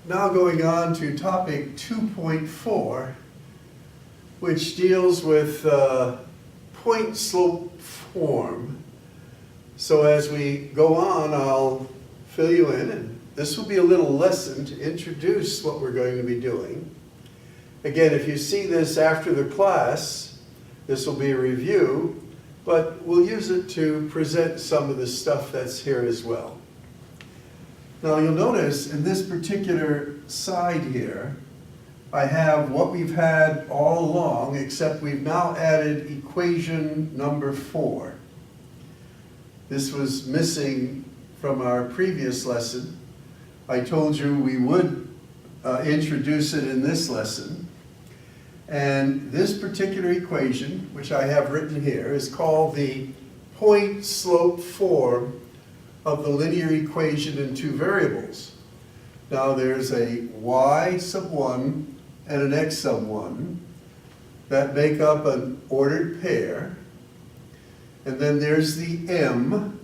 Now going on to topic 2.4, which deals with point slope form. So as we go on, I'll fill you in, and this will be a little lesson to introduce what we're going to be doing. Again, if you see this after the class, this will be a review, but we'll use it to present some of the stuff that's here as well. Now you'll notice in this particular side here, I have what we've had all along, except we've now added equation number 4. This was missing from our previous lesson. I told you we would introduce it in this lesson. And this particular equation, which I have written here, is called the point slope form of the linear equation in two variables. Now there's a y sub 1 and an x sub 1 that make up an ordered pair. And then there's the m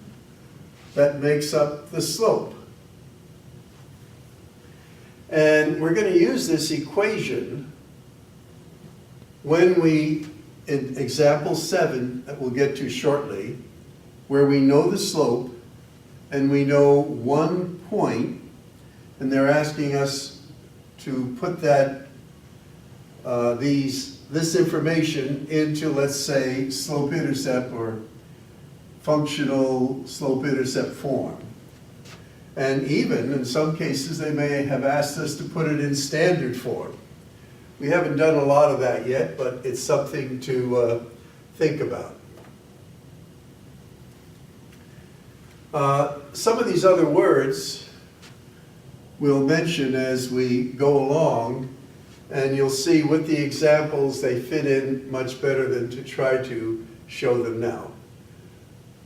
that makes up the slope. And we're going to use this equation when we, in example 7 that we'll get to shortly, where we know the slope and we know one point, and they're asking us to put that this information into, let's say, slope-intercept or functional slope-intercept form. And even in some cases they may have asked us to put it in standard form. We haven't done a lot of that yet, but it's something to think about. Some of these other words we'll mention as we go along, and you'll see with the examples they fit in much better than to try to show them now.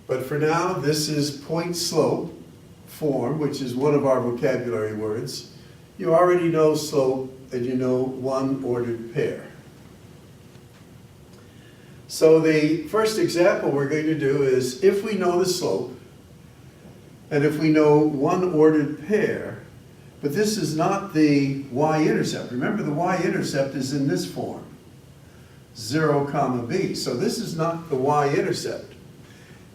But for now, this is point slope form, which is one of our vocabulary words. You already know slope, and you know one ordered pair. So the first example we're going to do is, if we know the slope, and if we know one ordered pair, but this is not the y-intercept. Remember, the y-intercept is in this form, 0, comma b. So this is not the y-intercept.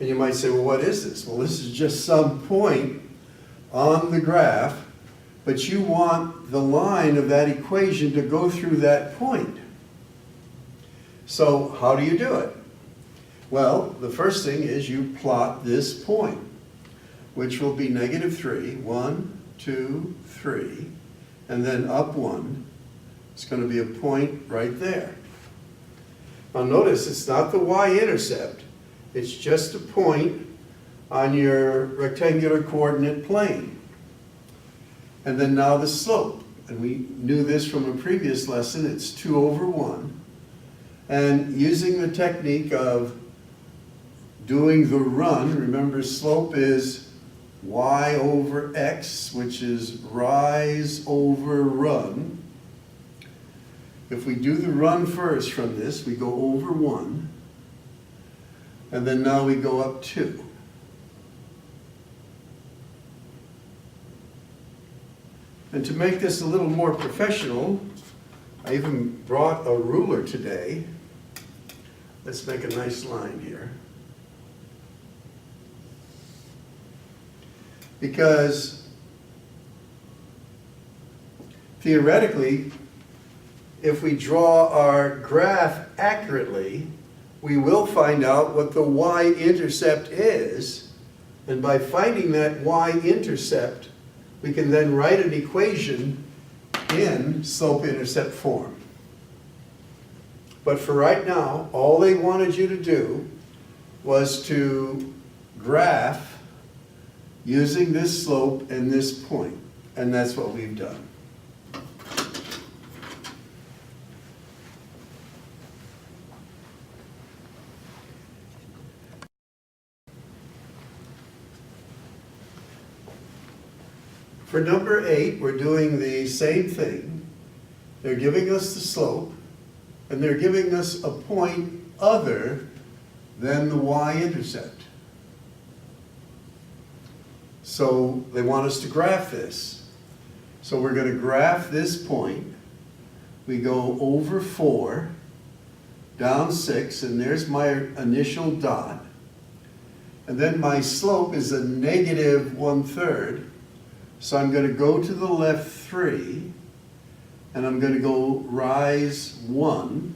And you might say, well, what is this? Well, this is just some point on the graph, but you want the line of that equation to go through that point. So how do you do it? Well, the first thing is you plot this point, which will be -3, 1, 2, 3, and then up 1. It's going to be a point right there. Now notice it's not the y-intercept, it's just a point on your rectangular coordinate plane. And then now the slope, and we knew this from a previous lesson, it's 2 over 1. And using the technique of doing the run, remember slope is y over x, which is rise over run. If we do the run first from this, we go over 1, and then now we go up 2. And to make this a little more professional, I even brought a ruler today. Let's make a nice line here. Because theoretically, if we draw our graph accurately, we will find out what the y-intercept is, and by finding that y-intercept, we can then write an equation in slope-intercept form. But for right now, all they wanted you to do was to graph using this slope and this point, and that's what we've done. For number 8, we're doing the same thing. They're giving us the slope, and they're giving us a point other than the y-intercept. So they want us to graph this. So we're going to graph this point. We go over 4, down 6, and there's my initial dot. And then my slope is a negative 1/3. So I'm going to go to the left 3, and I'm going to go rise 1.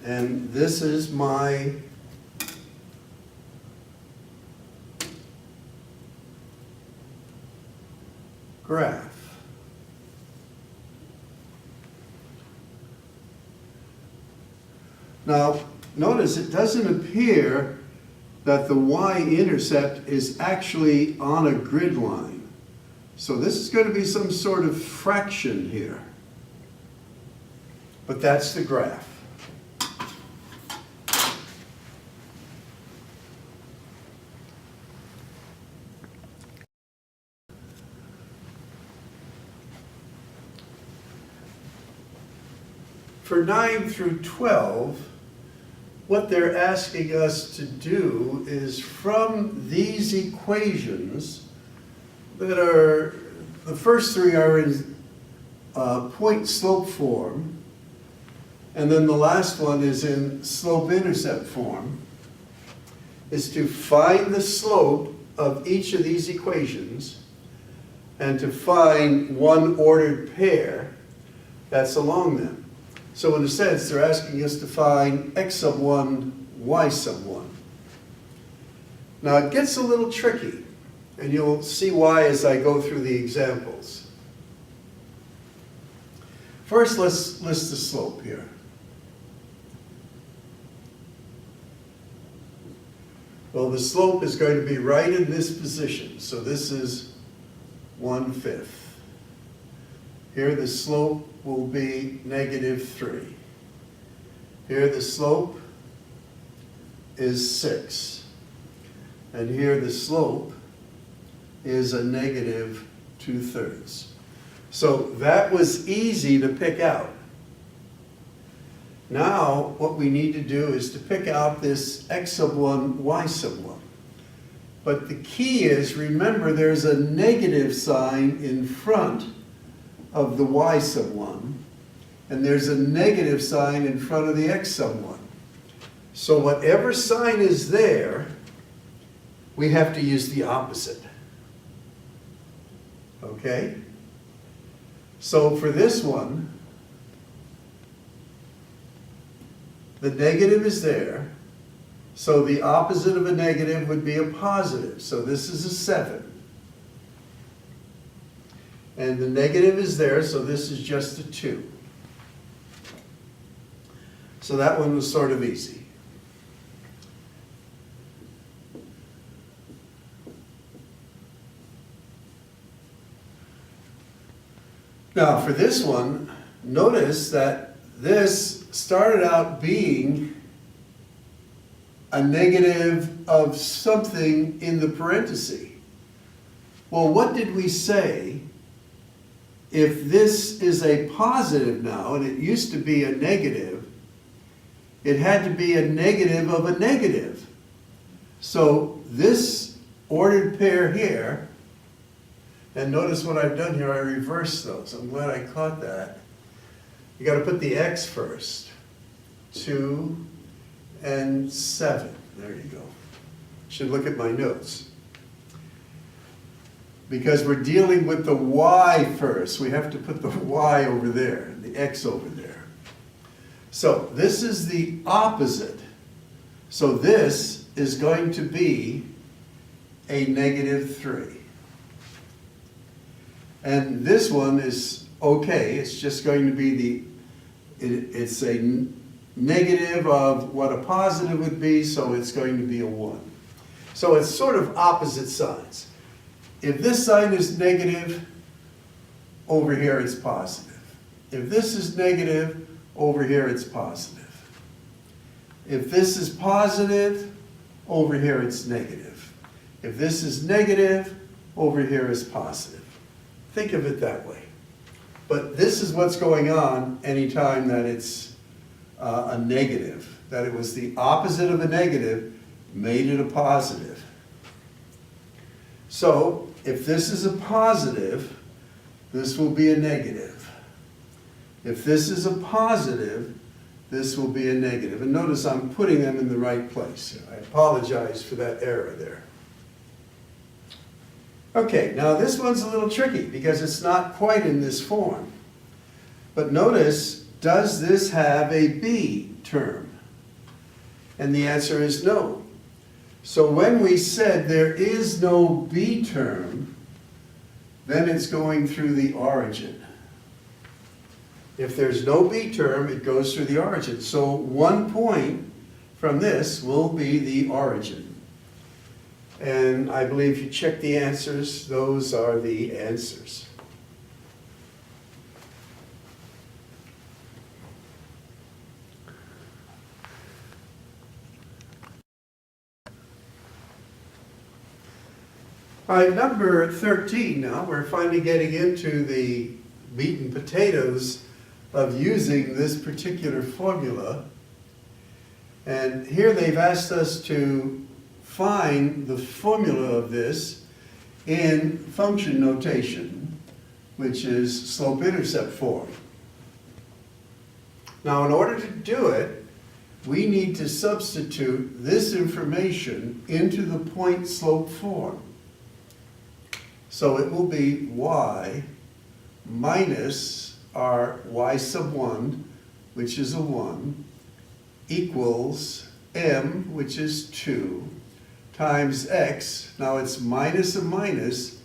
And this is my graph. Now, notice it doesn't appear that the y-intercept is actually on a grid line. So this is going to be some sort of fraction here. But that's the graph. For 9 through 12, what they're asking us to do is from these equations that are, the first 3 are in point-slope form, and then the last one is in slope-intercept form, is to find the slope of each of these equations and to find one ordered pair that's along them. So in a sense, they're asking us to find x sub 1, y sub 1. Now it gets a little tricky, and you'll see why as I go through the examples. First, let's list the slope here. Well, the slope is going to be right in this position, so this is 1/5. Here the slope will be -3. Here the slope is 6. And here the slope is a -2/3. So that was easy to pick out. Now what we need to do is to pick out this x sub 1, y sub 1. But the key is, remember, there's a negative sign in front of the y sub 1, and there's a negative sign in front of the x sub 1. So whatever sign is there, we have to use the opposite. Okay? So for this one, the negative is there, so the opposite of a negative would be a positive. So this is a 7. And the negative is there, so this is just a 2. So that one was sort of easy. Now for this one, notice that this started out being a negative of something in the parenthesis. Well, what did we say? If this is a positive now, and it used to be a negative, it had to be a negative of a negative. So this ordered pair here, and notice what I've done here, I reversed those. I'm glad I caught that. You got to put the x first. 2 and 7. There you go. Should look at my notes. Because we're dealing with the y first, we have to put the y over there, the x over there. So this is the opposite. So this is going to be a -3. And this one is okay, it's just going to be it's a negative of what a positive would be, so it's going to be a 1. So it's sort of opposite signs. If this sign is negative, over here it's positive. If this is negative, over here it's positive. If this is positive, over here it's negative. If this is negative, over here is positive. Think of it that way. But this is what's going on anytime that it's a negative, that it was the opposite of a negative, made it a positive. So if this is a positive, this will be a negative. If this is a positive, this will be a negative. And notice I'm putting them in the right place. I apologize for that error there. Okay, now this one's a little tricky because it's not quite in this form. But notice, does this have a b term? And the answer is no. So when we said there is no b term, then it's going through the origin. If there's no b term, it goes through the origin. So 1 point from this will be the origin. And I believe if you check the answers, those are the answers. All right, number 13 now, we're finally getting into the meat and potatoes of using this particular formula. And here they've asked us to find the formula of this in function notation, which is slope-intercept form. Now, in order to do it, we need to substitute this information into the point-slope form. So it will be y minus our y sub 1, which is a 1, equals m, which is 2, times x. Now it's minus a minus,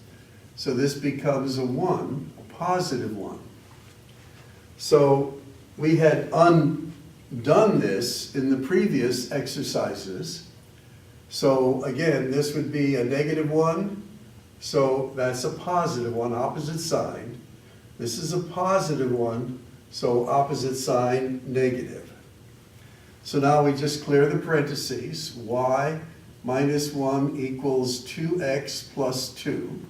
so this becomes a 1, a positive 1. So we had undone this in the previous exercises. So again, this would be a negative 1. So that's a positive 1, opposite sign. This is a positive 1, so opposite sign, negative. So now we just clear the parentheses. Y minus 1 equals 2x plus 2.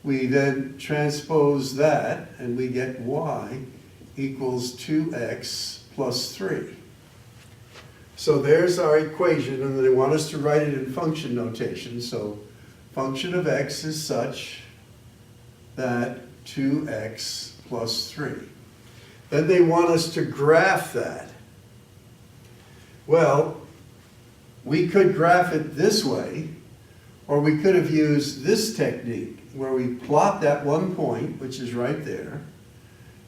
We then transpose that, and we get y equals 2x plus 3. So there's our equation, and they want us to write it in function notation. So function of x is such that 2x plus 3. Then they want us to graph that. Well, we could graph it this way, or we could have used this technique where we plot that 1 point, which is right there,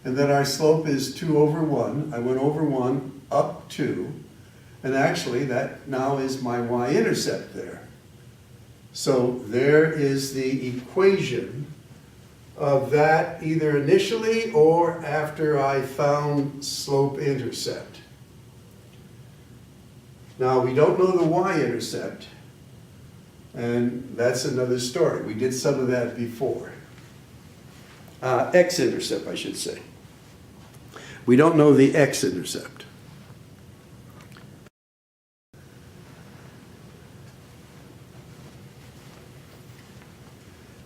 and then our slope is 2 over 1. I went over 1, up 2, and actually that now is my y-intercept there. So there is the equation of that either initially or after I found slope-intercept. Now we don't know the y-intercept, and that's another story. We did some of that before. X-intercept, I should say. We don't know the x-intercept.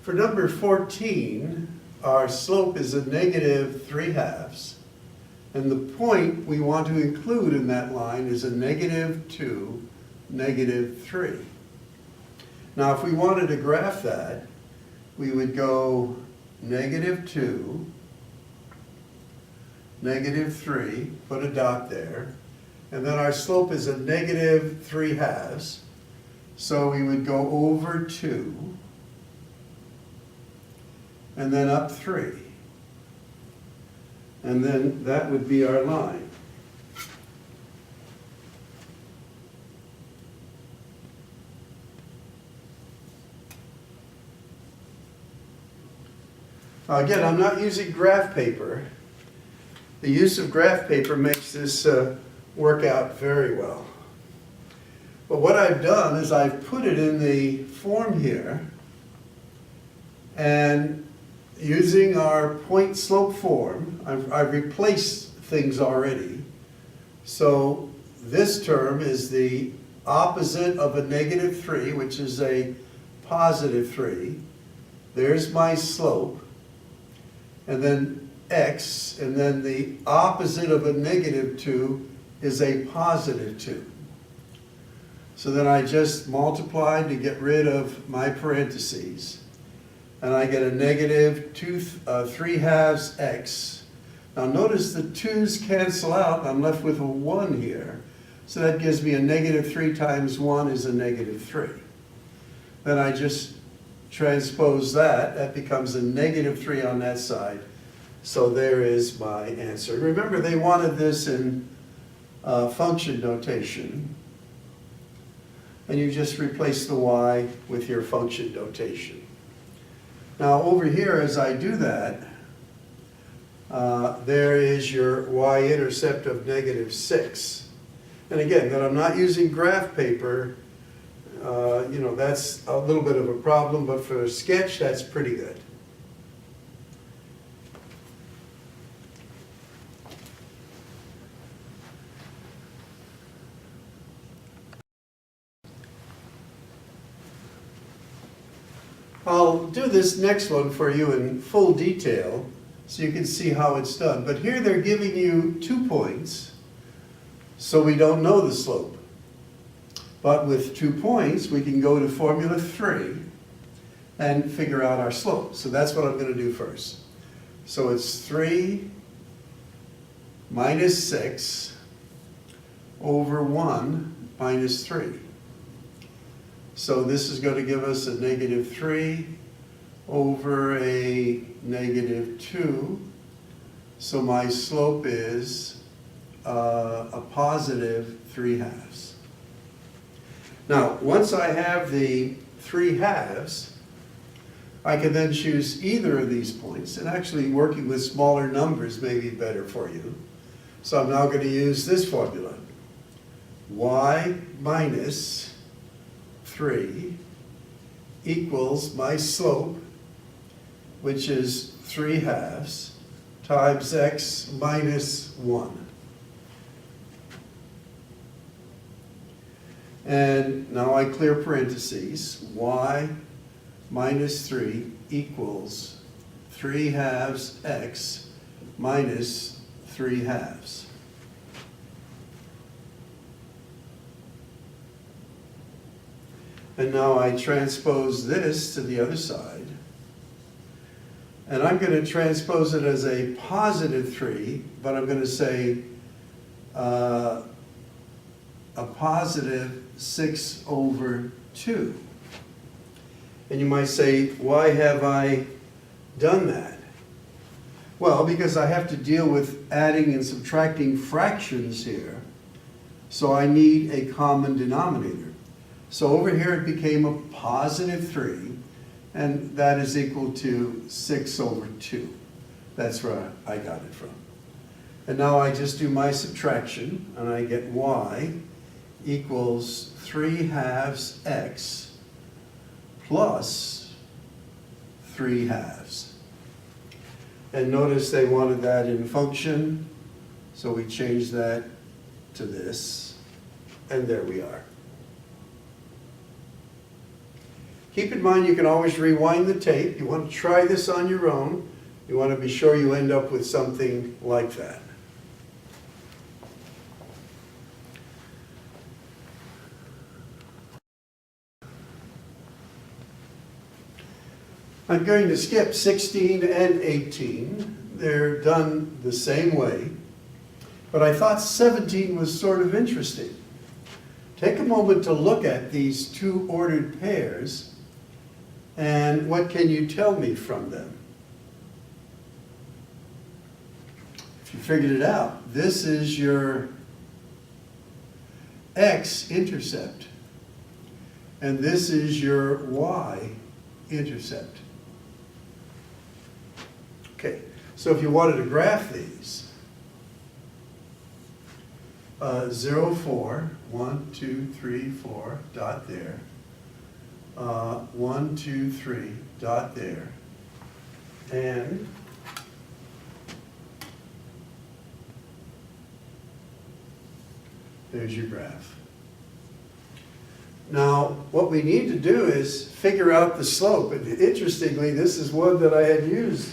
For number 14, our slope is a negative 3/2, and the point we want to include in that line is a negative 2, negative 3. Now, if we wanted to graph that, we would go negative 2, negative 3, put a dot there, and then our slope is a negative 3/2, so we would go over 2, and then up 3. And then that would be our line. Now again, I'm not using graph paper. The use of graph paper makes this work out very well. But what I've done is I've put it in the form here, and using our point slope form, I've replaced things already. So this term is the opposite of a negative 3, which is a positive 3. There's my slope. And then x, and then the opposite of a negative 2 is a positive 2. So then I just multiplied to get rid of my parentheses. and I get a negative 3/2 x. Now notice the 2's cancel out, and I'm left with a 1 here. So that gives me a negative 3 times 1 is a negative 3. Then I just transpose that. That becomes a negative 3 on that side. So there is my answer. Remember, they wanted this in function notation. And you just replace the y with your function notation. Now over here, as I do that, there is your y-intercept of negative 6. And again, that I'm not using graph paper, you know, that's a little bit of a problem, but for a sketch, that's pretty good. I'll do this next one for you in full detail so you can see how it's done. But here they're giving you 2 points, so we don't know the slope. But with 2 points, we can go to formula 3 and figure out our slope. So that's what I'm going to do first. So it's 3 minus 6 over 1 minus 3. So this is going to give us a negative 3 over a negative 2. So my slope is a positive 3/2. Now, once I have the 3/2, I can then choose either of these points. And actually working with smaller numbers may be better for you. So I'm now going to use this formula. Y minus 3 equals my slope, which is 3/2 times x minus 1. And now I clear parentheses. Y minus 3 equals 3/2 x minus 3/2. And now I transpose this to the other side. And I'm going to transpose it as a positive 3, but I'm going to say a positive 6 over 2. And you might say, why have I done that? Well, because I have to deal with adding and subtracting fractions here. So I need a common denominator. So over here it became a positive 3, and that is equal to 6 over 2. That's where I got it from. And now I just do my subtraction, and I get y equals 3/2 x plus 3/2. And notice they wanted that in function, so we changed that to this, and there we are. Keep in mind you can always rewind the tape. You want to try this on your own. You want to be sure you end up with something like that. I'm going to skip 16 and 18. They're done the same way. But I thought 17 was sort of interesting. Take a moment to look at these 2 ordered pairs, and what can you tell me from them? If you figured it out, this is your x-intercept, and this is your y-intercept. Okay, so if you wanted to graph these, 0, 4, 1, 2, 3, 4, dot there, 1, 2, 3, dot there, and there's your graph. Now, what we need to do is figure out the slope. And interestingly, this is one that I had used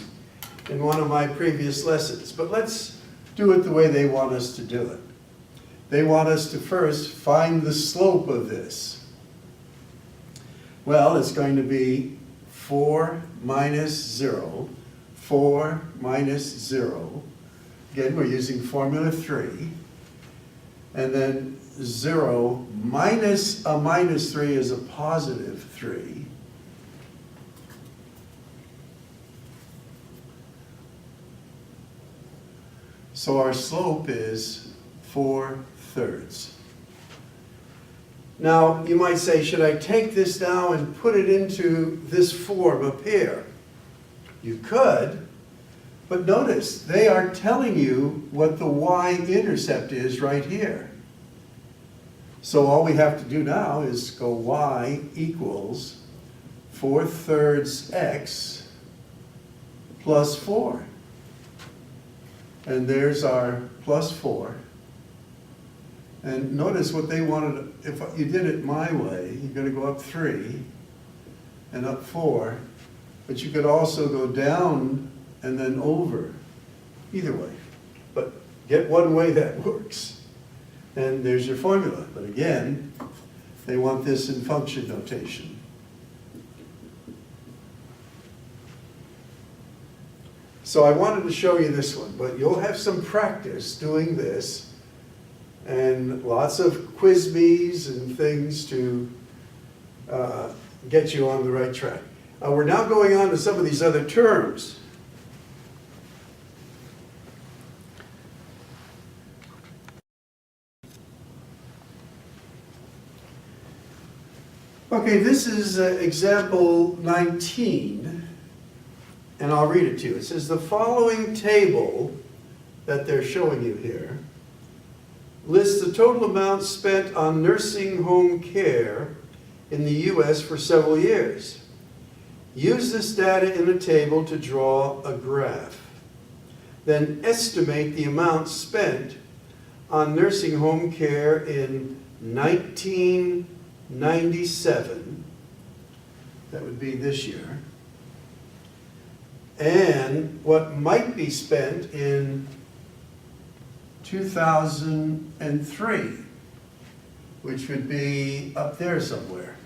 in one of my previous lessons. But let's do it the way they want us to do it. They want us to first find the slope of this. Well, it's going to be 4 minus 0, 4 minus 0. Again, we're using formula 3. And then 0 minus a minus 3 is a positive 3. So our slope is 4/3. Now, you might say, should I take this now and put it into this form up here? You could, but notice, they are telling you what the y-intercept is right here. So all we have to do now is go y equals 4/3 x plus 4. And there's our plus 4. And notice what they wanted, if you did it my way, you're going to go up 3 and up 4, but you could also go down and then over, either way. But get one way that works. And there's your formula. But again, they want this in function notation. So I wanted to show you this one, but you'll have some practice doing this and lots of quiz bees and things to get you on the right track. We're now going on to some of these other terms. Okay, this is example 19, and I'll read it to you. It says, the following table that they're showing you here lists the total amount spent on nursing home care in the U.S. for several years. Use this data in a table to draw a graph. Then estimate the amount spent on nursing home care in 1997, that would be this year, and what might be spent in 2003, which would be up there somewhere.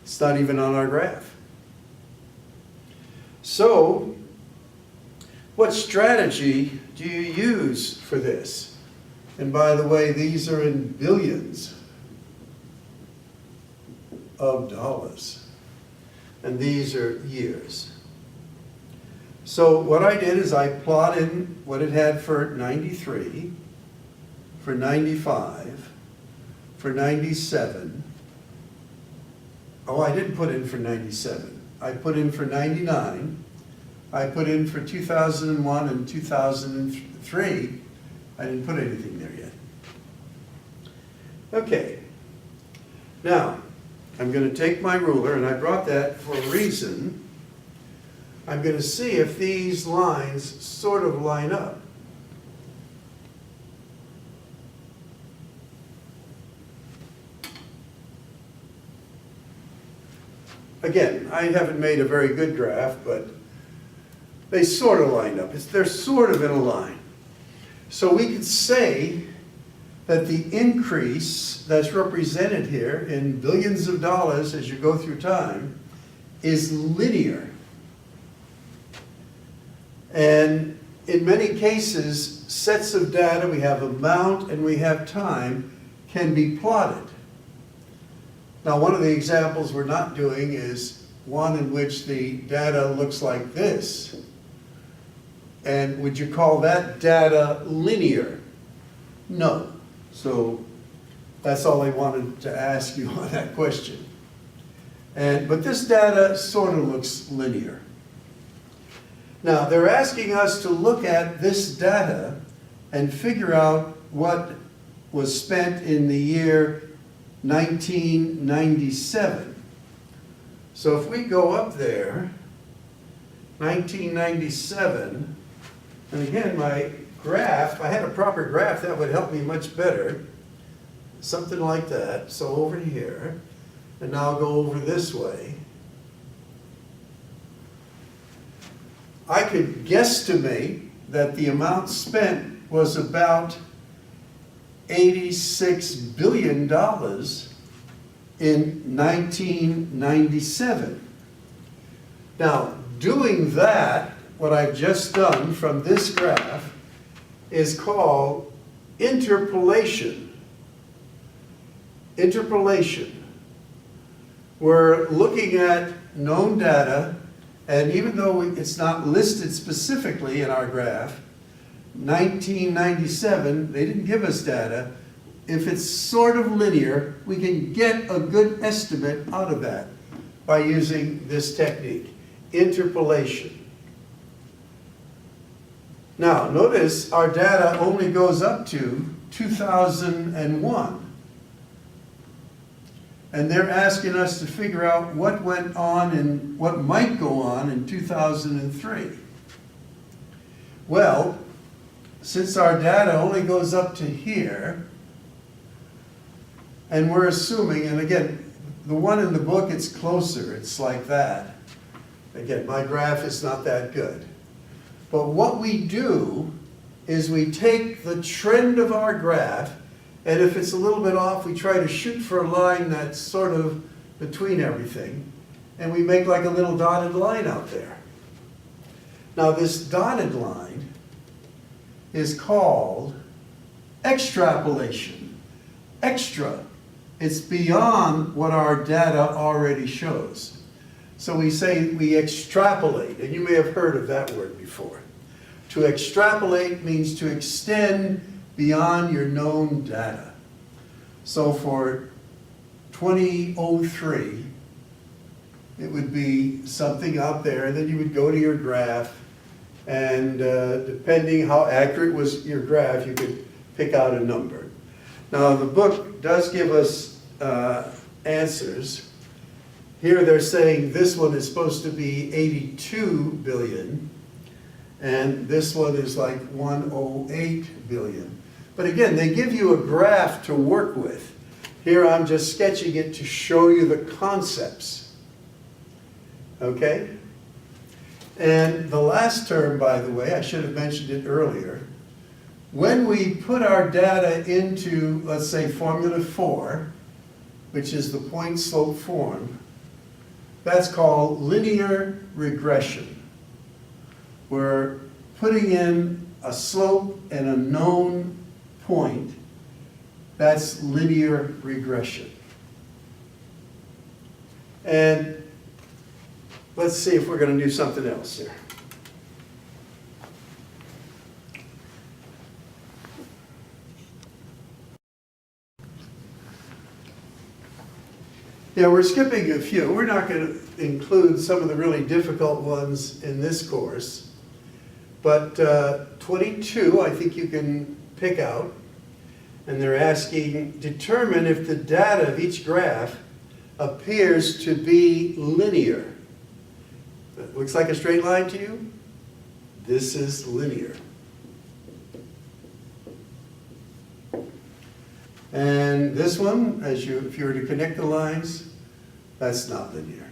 It's not even on our graph. So, what strategy do you use for this? And by the way, these are in billions of dollars. And these are years. So what I did is I plotted what it had for 93, for 95, for 97. Oh, I didn't put in for 97. I put in for 99. I put in for 2001 and 2003. I didn't put anything there yet. Okay. Now, I'm going to take my ruler, and I brought that for a reason. I'm going to see if these lines sort of line up. Again, I haven't made a very good graph, but they sort of line up. They're sort of in a line. So we could say that the increase that's represented here in billions of dollars as you go through time is linear. And in many cases, sets of data, we have amount and we have time, can be plotted. Now, one of the examples we're not doing is one in which the data looks like this. And would you call that data linear? No. So that's all I wanted to ask you on that question. But this data sort of looks linear. Now, they're asking us to look at this data and figure out what was spent in the year 1997. So if we go up there, 1997, and again, my graph, if I had a proper graph, that would help me much better. Something like that. So over here, and now I'll go over this way. I could guesstimate that the amount spent was about $86 billion in 1997. Now, doing that, what I've just done from this graph, is called interpolation. Interpolation. We're looking at known data, and even though it's not listed specifically in our graph, 1997, they didn't give us data. If it's sort of linear, we can get a good estimate out of that by using this technique, interpolation. Now, notice our data only goes up to 2001. And they're asking us to figure out what went on and what might go on in 2003. Well, since our data only goes up to here, and we're assuming, and again, the one in the book, it's closer, it's like that. Again, my graph is not that good. But what we do is we take the trend of our graph, and if it's a little bit off, we try to shoot for a line that's sort of between everything, and we make like a little dotted line out there. Now this dotted line is called extrapolation. Extra. It's beyond what our data already shows. So we say we extrapolate, and you may have heard of that word before. To extrapolate means to extend beyond your known data. So for 2003, it would be something out there, and then you would go to your graph, and depending how accurate was your graph, you could pick out a number. Now the book does give us answers. Here they're saying this one is supposed to be 82 billion, and this one is like 108 billion. But again, they give you a graph to work with. Here I'm just sketching it to show you the concepts. Okay? And the last term, by the way, I should have mentioned it earlier. When we put our data into, let's say, formula 4, which is the point slope form, that's called linear regression. We're putting in a slope and a known point. That's linear regression. And let's see if we're going to do something else here. Yeah, we're skipping a few. We're not going to include some of the really difficult ones in this course. But 22, I think you can pick out. And they're asking, determine if the data of each graph appears to be linear. It looks like a straight line to you? This is linear. And this one, if you were to connect the lines, that's not linear.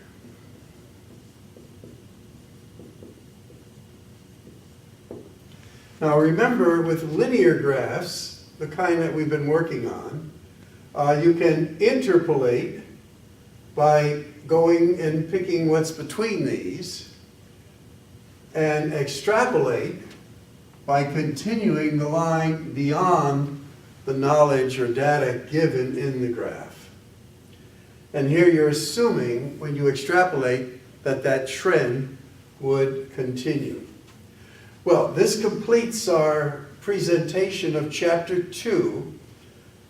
Now remember, with linear graphs, the kind that we've been working on, you can interpolate by going and picking what's between these, and extrapolate by continuing the line beyond the knowledge or data given in the graph. And here you're assuming, when you extrapolate, that that trend would continue. Well, this completes our presentation of Chapter 2.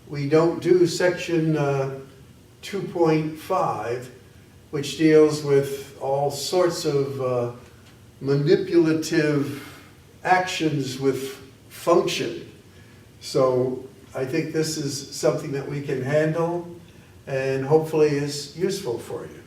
We don't do Section 2.5, which deals with all sorts of manipulative actions with function. So I think this is something that we can handle and hopefully is useful for you.